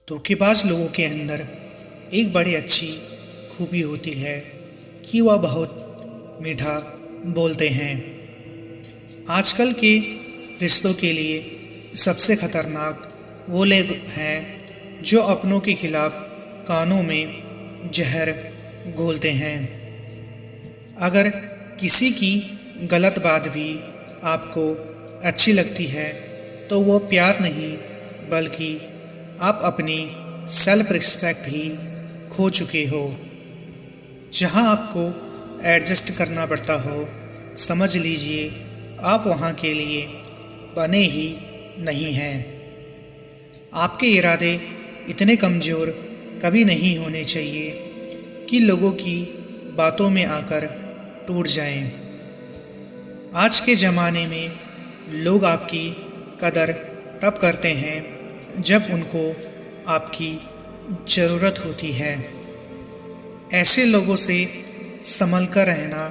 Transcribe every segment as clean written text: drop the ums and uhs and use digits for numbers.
धोखेबाज लोगों के अंदर एक बड़ी अच्छी खूबी होती है कि वह बहुत मीठा बोलते हैं। आजकल के रिश्तों के लिए सबसे खतरनाक वो लोग हैं जो अपनों के खिलाफ कानों में जहर घोलते हैं। अगर किसी की गलत बात भी आपको अच्छी लगती है तो वो प्यार नहीं बल्कि आप अपनी सेल्फ रिस्पेक्ट ही खो चुके हो। जहां आपको एडजस्ट करना पड़ता हो, समझ लीजिए आप वहां के लिए बने ही नहीं हैं। आपके इरादे इतने कमज़ोर कभी नहीं होने चाहिए कि लोगों की बातों में आकर टूट जाएं। आज के ज़माने में लोग आपकी कदर तब करते हैं जब उनको आपकी ज़रूरत होती है। ऐसे लोगों से संभल कर रहना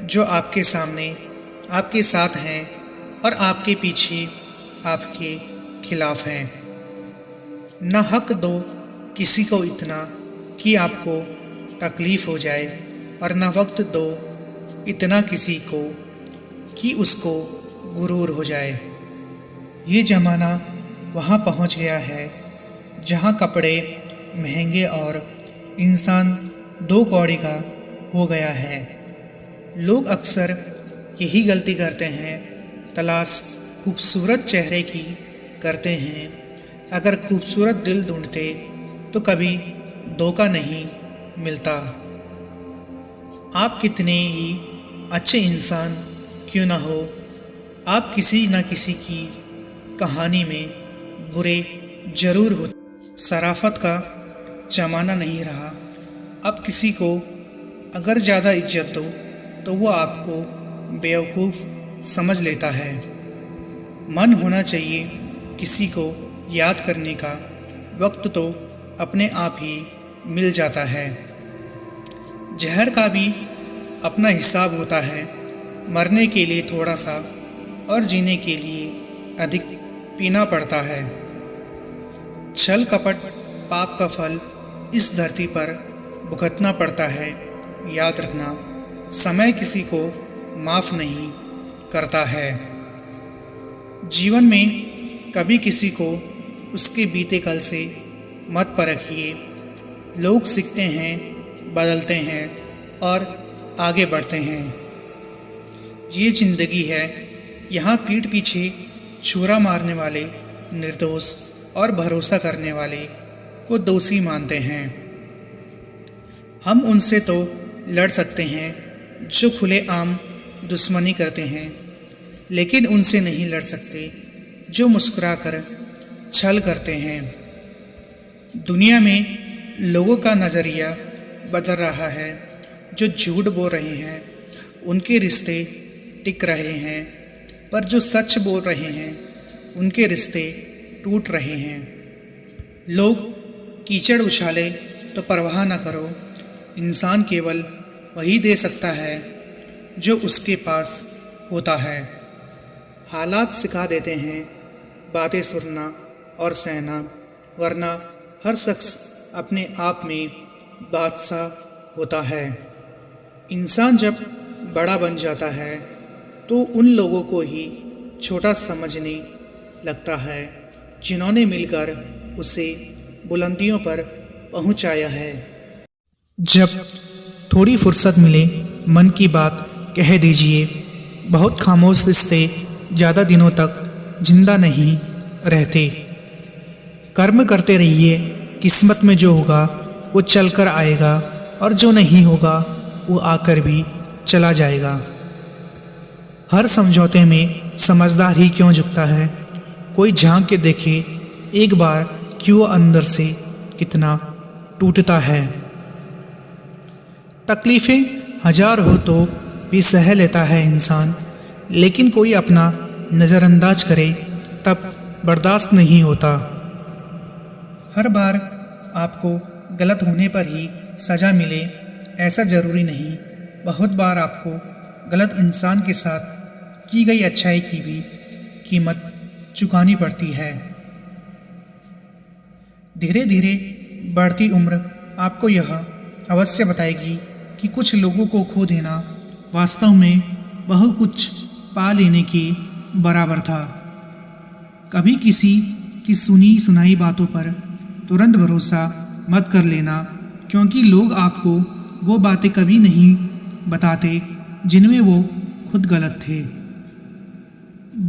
जो आपके सामने आपके साथ हैं और आपके पीछे आपके खिलाफ हैं। न हक दो किसी को इतना कि आपको तकलीफ़ हो जाए और न वक्त दो इतना किसी को कि उसको गुरूर हो जाए। ये ज़माना वहाँ पहुँच गया है जहाँ कपड़े महंगे और इंसान दो कौड़ी का हो गया है। लोग अक्सर यही गलती करते हैं, तलाश खूबसूरत चेहरे की करते हैं। अगर खूबसूरत दिल ढूंढते तो कभी धोखा नहीं मिलता। आप कितने ही अच्छे इंसान क्यों ना हो, आप किसी न किसी की कहानी में बुरे जरूर हो। शराफत का ज़माना नहीं रहा। अब किसी को अगर ज़्यादा इज्जत दो तो वो आपको बेवकूफ़ समझ लेता है। मन होना चाहिए किसी को याद करने का, वक्त तो अपने आप ही मिल जाता है। जहर का भी अपना हिसाब होता है। मरने के लिए थोड़ा सा और जीने के लिए अधिक पीना पड़ता है। छल कपट पाप का फल इस धरती पर भुगतना पड़ता है। याद रखना, समय किसी को माफ़ नहीं करता है। जीवन में कभी किसी को उसके बीते कल से मत परखिए। लोग सीखते हैं, बदलते हैं और आगे बढ़ते हैं। ये ज़िंदगी है, यहाँ पीठ पीछे छुरा मारने वाले निर्दोष और भरोसा करने वाले को दोषी मानते हैं। हम उनसे तो लड़ सकते हैं जो खुलेआम दुश्मनी करते हैं, लेकिन उनसे नहीं लड़ सकते जो मुस्कुराकर छल करते हैं। दुनिया में लोगों का नज़रिया बदल रहा है। जो झूठ बोल रहे हैं उनके रिश्ते टिक रहे हैं, पर जो सच बोल रहे हैं उनके रिश्ते टूट रहे हैं। लोग कीचड़ उछाले तो परवाह न करो। इंसान केवल वही दे सकता है जो उसके पास होता है। हालात सिखा देते हैं बातें सुनना और सहना, वरना हर शख्स अपने आप में बादशाह होता है। इंसान जब बड़ा बन जाता है तो उन लोगों को ही छोटा समझने लगता है जिन्होंने मिलकर उसे बुलंदियों पर पहुंचाया है। जब थोड़ी फुर्सत मिले मन की बात कह दीजिए। बहुत खामोश रिश्ते ज़्यादा दिनों तक जिंदा नहीं रहते। कर्म करते रहिए, किस्मत में जो होगा वो चल कर आएगा और जो नहीं होगा वो आकर भी चला जाएगा। हर समझौते में समझदार ही क्यों झुकता है। कोई झांक के देखे एक बार क्यों अंदर से कितना टूटता है। तकलीफ़ें हजार हो तो भी सह लेता है इंसान, लेकिन कोई अपना नज़रअंदाज करे तब बर्दाश्त नहीं होता। हर बार आपको गलत होने पर ही सज़ा मिले ऐसा ज़रूरी नहीं। बहुत बार आपको गलत इंसान के साथ की गई अच्छाई की भी कीमत चुकानी पड़ती है। धीरे धीरे बढ़ती उम्र आपको यह अवश्य बताएगी कि कुछ लोगों को खो देना वास्तव में बहुत कुछ पा लेने के बराबर था। कभी किसी की सुनी सुनाई बातों पर तुरंत भरोसा मत कर लेना, क्योंकि लोग आपको वो बातें कभी नहीं बताते जिनमें वो खुद गलत थे।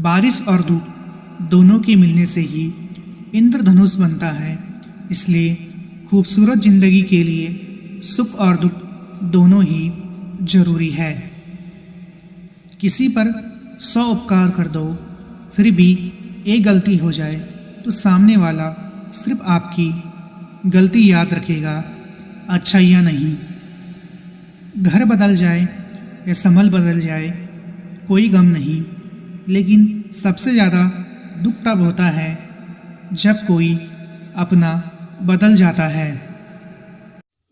बारिश और धूप दोनों के मिलने से ही इंद्रधनुष बनता है, इसलिए खूबसूरत जिंदगी के लिए सुख और दुख दोनों ही जरूरी है। किसी पर 100 उपकार कर दो, फिर भी एक गलती हो जाए तो सामने वाला सिर्फ आपकी गलती याद रखेगा, अच्छाइयाँ नहीं। घर बदल जाए या संभल बदल जाए कोई गम नहीं, लेकिन सबसे ज़्यादा दुख तब होता है जब कोई अपना बदल जाता है।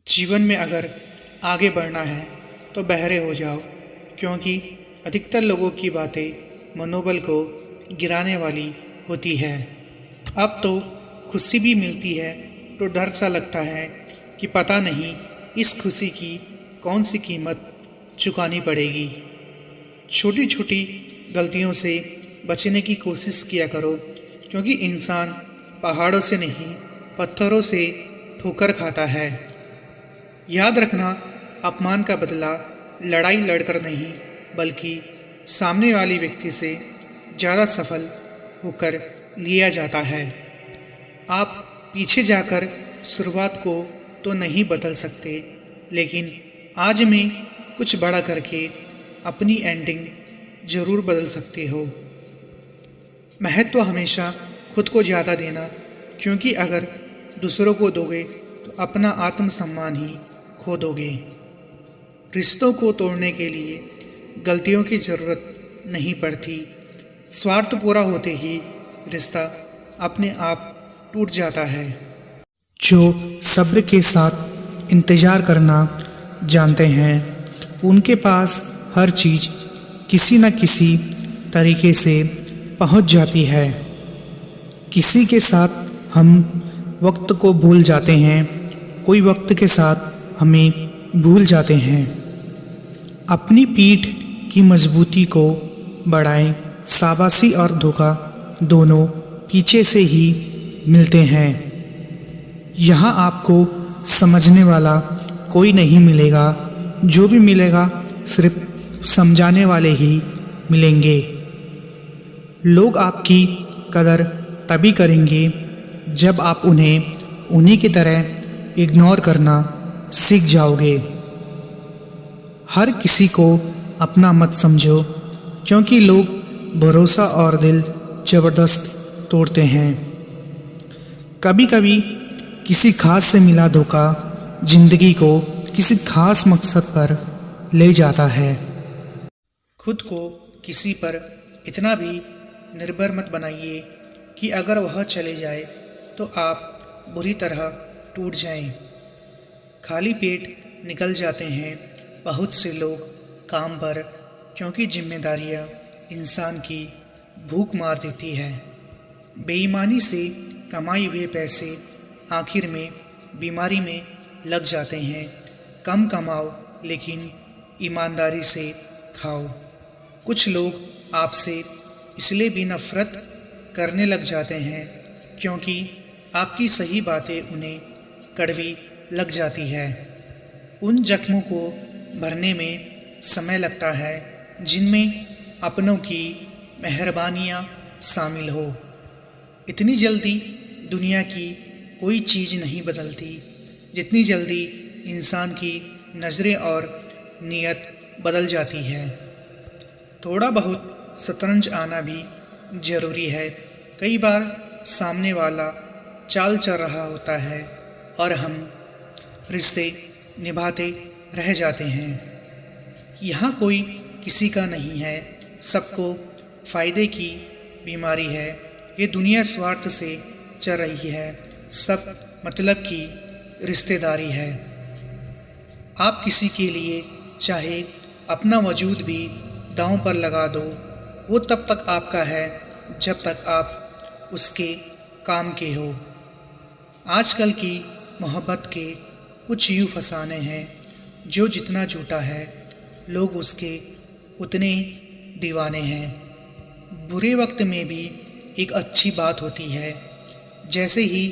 जीवन में अगर आगे बढ़ना है तो बहरे हो जाओ, क्योंकि अधिकतर लोगों की बातें मनोबल को गिराने वाली होती है। अब तो खुशी भी मिलती है तो डर सा लगता है कि पता नहीं इस खुशी की कौन सी कीमत चुकानी पड़ेगी। छोटी छोटी गलतियों से बचने की कोशिश किया करो, क्योंकि इंसान पहाड़ों से नहीं पत्थरों से ठोकर खाता है। याद रखना, अपमान का बदला लड़ाई लड़कर नहीं बल्कि सामने वाले व्यक्ति से ज़्यादा सफल होकर लिया जाता है। आप पीछे जाकर शुरुआत को तो नहीं बदल सकते, लेकिन आज में कुछ बड़ा करके अपनी एंडिंग ज़रूर बदल सकते हो। महत्व हमेशा खुद को ज़्यादा देना, क्योंकि अगर दूसरों को दोगे तो अपना आत्मसम्मान ही खो दोगे। रिश्तों को तोड़ने के लिए गलतियों की ज़रूरत नहीं पड़ती, स्वार्थ पूरा होते ही रिश्ता अपने आप टूट जाता है। जो सब्र के साथ इंतज़ार करना जानते हैं, उनके पास हर चीज़ किसी न किसी तरीके से पहुंच जाती है। किसी के साथ हम वक्त को भूल जाते हैं, कोई वक्त के साथ हमें भूल जाते हैं। अपनी पीठ की मजबूती को बढ़ाएं, शाबाशी और धोखा दोनों पीछे से ही मिलते हैं। यहाँ आपको समझने वाला कोई नहीं मिलेगा, जो भी मिलेगा सिर्फ समझाने वाले ही मिलेंगे। लोग आपकी कदर तभी करेंगे जब आप उन्हें उन्हीं की तरह इग्नोर करना सीख जाओगे। हर किसी को अपना मत समझो, क्योंकि लोग भरोसा और दिल ज़बरदस्त तोड़ते हैं। कभी कभी किसी खास से मिला धोखा जिंदगी को किसी खास मकसद पर ले जाता है। खुद को किसी पर इतना भी निर्भर मत बनाइए कि अगर वह चले जाए तो आप बुरी तरह टूट जाएं। खाली पेट निकल जाते हैं बहुत से लोग काम पर, क्योंकि जिम्मेदारियां इंसान की भूख मार देती है। बेईमानी से कमाए हुए पैसे आखिर में बीमारी में लग जाते हैं। कम कमाओ लेकिन ईमानदारी से खाओ। कुछ लोग आपसे इसलिए भी नफरत करने लग जाते हैं क्योंकि आपकी सही बातें उन्हें कड़वी लग जाती है। उन जख्मों को भरने में समय लगता है जिनमें अपनों की मेहरबानियाँ शामिल हो। इतनी जल्दी दुनिया की कोई चीज़ नहीं बदलती जितनी जल्दी इंसान की नज़रें और नीयत बदल जाती है। थोड़ा बहुत शतरंज आना भी ज़रूरी है। कई बार सामने वाला चाल चल रहा होता है और हम रिश्ते निभाते रह जाते हैं। यहाँ कोई किसी का नहीं है, सबको फ़ायदे की बीमारी है। ये दुनिया स्वार्थ से चल रही है, सब मतलब की रिश्तेदारी है। आप किसी के लिए चाहे अपना वजूद भी दांव पर लगा दो, वो तब तक आपका है जब तक आप उसके काम के हो। आजकल की मोहब्बत के कुछ यूँ फसाने हैं, जो जितना झूठा है लोग उसके उतने दीवाने हैं। बुरे वक्त में भी एक अच्छी बात होती है। जैसे ही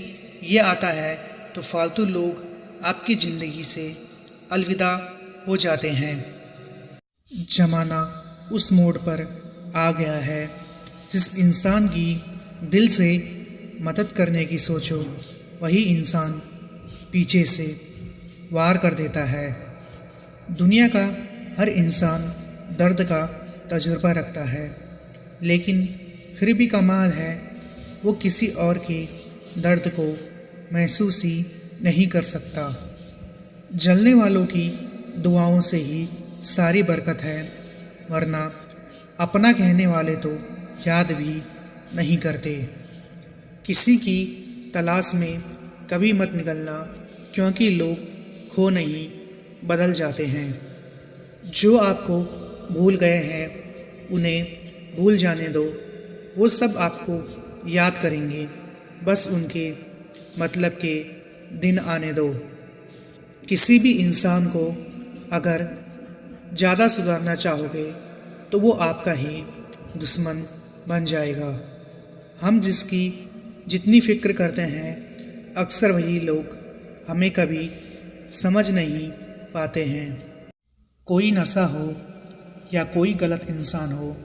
ये आता है तो फालतू लोग आपकी ज़िंदगी से अलविदा हो जाते हैं। ज़माना उस मोड़ पर आ गया है, जिस इंसान की दिल से मदद करने की सोचो, वही इंसान पीछे से वार कर देता है। दुनिया का हर इंसान दर्द का तजुर्बा रखता है, लेकिन फिर भी कमाल है वो किसी और के दर्द को महसूस ही नहीं कर सकता। जलने वालों की दुआओं से ही सारी बरकत है, वरना अपना कहने वाले तो याद भी नहीं करते। किसी की तलाश में कभी मत निकलना, क्योंकि लोग खो नहीं बदल जाते हैं। जो आपको भूल गए हैं उन्हें भूल जाने दो, वो सब आपको याद करेंगे, बस उनके मतलब के दिन आने दो। किसी भी इंसान को अगर ज़्यादा सुधारना चाहोगे तो वो आपका ही दुश्मन बन जाएगा। हम जिसकी जितनी फ़िक्र करते हैं, अक्सर वही लोग हमें कभी समझ नहीं पाते हैं। कोई नशा हो या कोई गलत इंसान हो,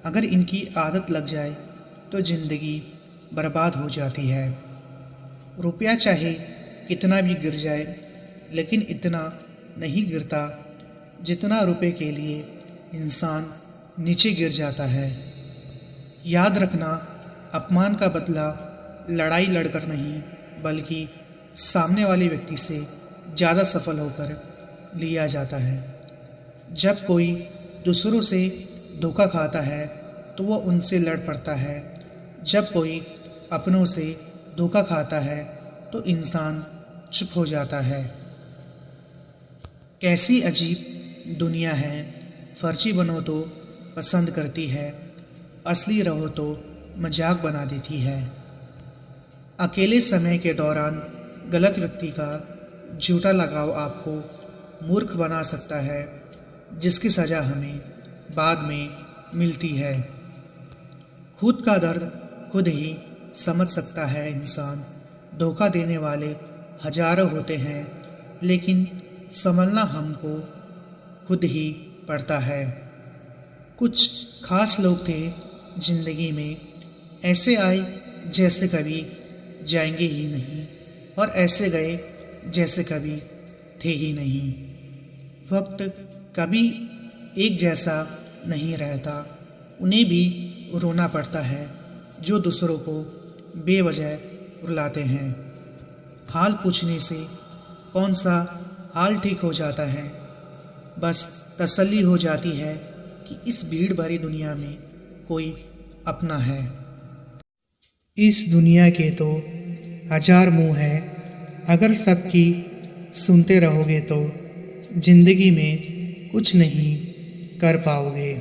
अगर इनकी आदत लग जाए तो ज़िंदगी बर्बाद हो जाती है। रुपया चाहे कितना भी गिर जाए, लेकिन इतना नहीं गिरता जितना रुपए के लिए इंसान नीचे गिर जाता है। याद रखना, अपमान का बदला लड़ाई लड़कर नहीं, बल्कि सामने वाले व्यक्ति से ज़्यादा सफल होकर लिया जाता है। जब कोई दूसरों से धोखा खाता है तो वो उनसे लड़ पड़ता है। जब कोई अपनों से धोखा खाता है तो इंसान चुप हो जाता है। कैसी अजीब दुनिया है, फर्जी बनो तो पसंद करती है, असली रहो तो मजाक बना देती है। अकेले समय के दौरान गलत व्यक्ति का झूठा लगाव आपको मूर्ख बना सकता है, जिसकी सज़ा हमें बाद में मिलती है। खुद का दर्द खुद ही समझ सकता है इंसान। धोखा देने वाले हजारों होते हैं, लेकिन संभलना हमको खुद ही पड़ता है। कुछ खास लोग थे जिंदगी में, ऐसे आए जैसे कभी जाएंगे ही नहीं, और ऐसे गए जैसे कभी थे ही नहीं। वक्त कभी एक जैसा नहीं रहता, उन्हें भी रोना पड़ता है जो दूसरों को बेवजह रुलाते हैं। हाल पूछने से कौन सा हाल ठीक हो जाता है, बस तसल्ली हो जाती है कि इस भीड़ भरी दुनिया में कोई अपना है। इस दुनिया के तो हजार मुंह हैं, अगर सबकी सुनते रहोगे तो जिंदगी में कुछ नहीं कर पाओगे।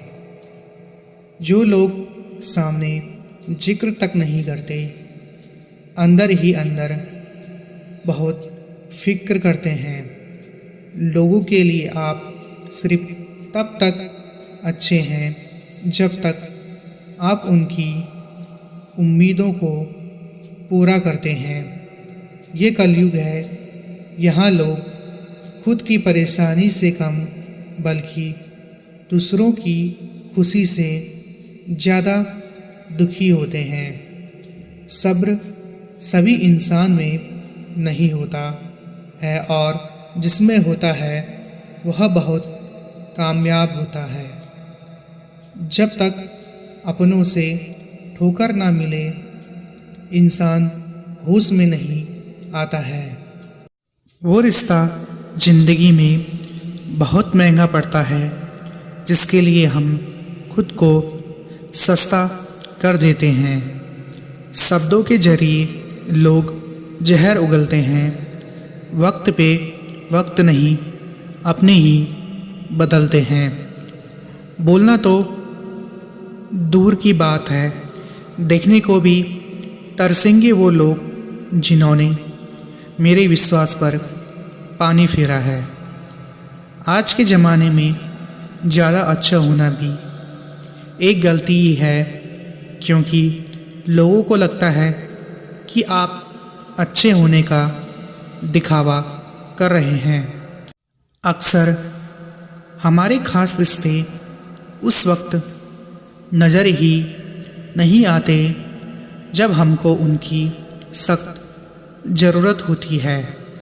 जो लोग सामने जिक्र तक नहीं करते, अंदर ही अंदर बहुत फिक्र करते हैं। लोगों के लिए आप सिर्फ तब तक अच्छे हैं जब तक आप उनकी उम्मीदों को पूरा करते हैं। ये कलयुग है, यहाँ लोग खुद की परेशानी से कम बल्कि दूसरों की खुशी से ज़्यादा दुखी होते हैं। सब्र सभी इंसान में नहीं होता है, और जिसमें होता है वह बहुत कामयाब होता है। जब तक अपनों से ठोकर ना मिले, इंसान होश में नहीं आता है। वो रिश्ता जिंदगी में बहुत महंगा पड़ता है, जिसके लिए हम खुद को सस्ता कर देते हैं। शब्दों के जरिए लोग जहर उगलते हैं, वक्त पे वक्त नहीं अपने ही बदलते हैं। बोलना तो दूर की बात है, देखने को भी तरसेंगे वो लोग जिन्होंने मेरे विश्वास पर पानी फेरा है। आज के ज़माने में ज़्यादा अच्छा होना भी एक गलती ही है, क्योंकि लोगों को लगता है कि आप अच्छे होने का दिखावा कर रहे हैं। अक्सर हमारे खास रिश्ते उस वक्त नज़र ही नहीं आते जब हमको उनकी सख्त ज़रूरत होती है।